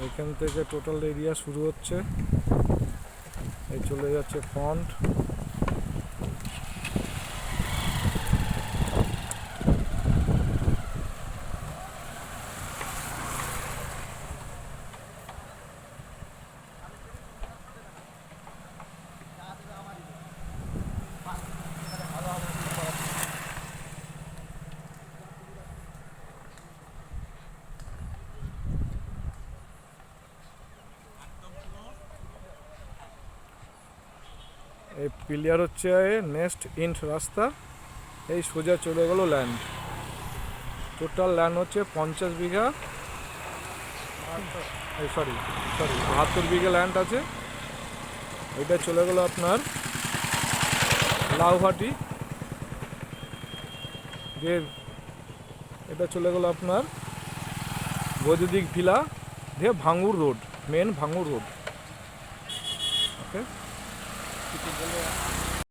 এখান থেকে total area শুরু হচ্ছে, এই চলে যাচ্ছে ফ্রন্ট। এই পিলিয়ার হচ্ছে নেক্সট ইন্ট রাস্তা, এই সোজা চলে গেল ল্যান্ড। টোটাল ল্যান্ড হচ্ছে 50 বিঘা, সরি 72 বিঘা ল্যান্ড আছে। এটা চলে গেল আপনার লাউহাটি, যে এটা চলে গেল আপনার বৈদ্যুতিক ভিলা দিয়ে Bhangur road, main Bhangur road. ওকে।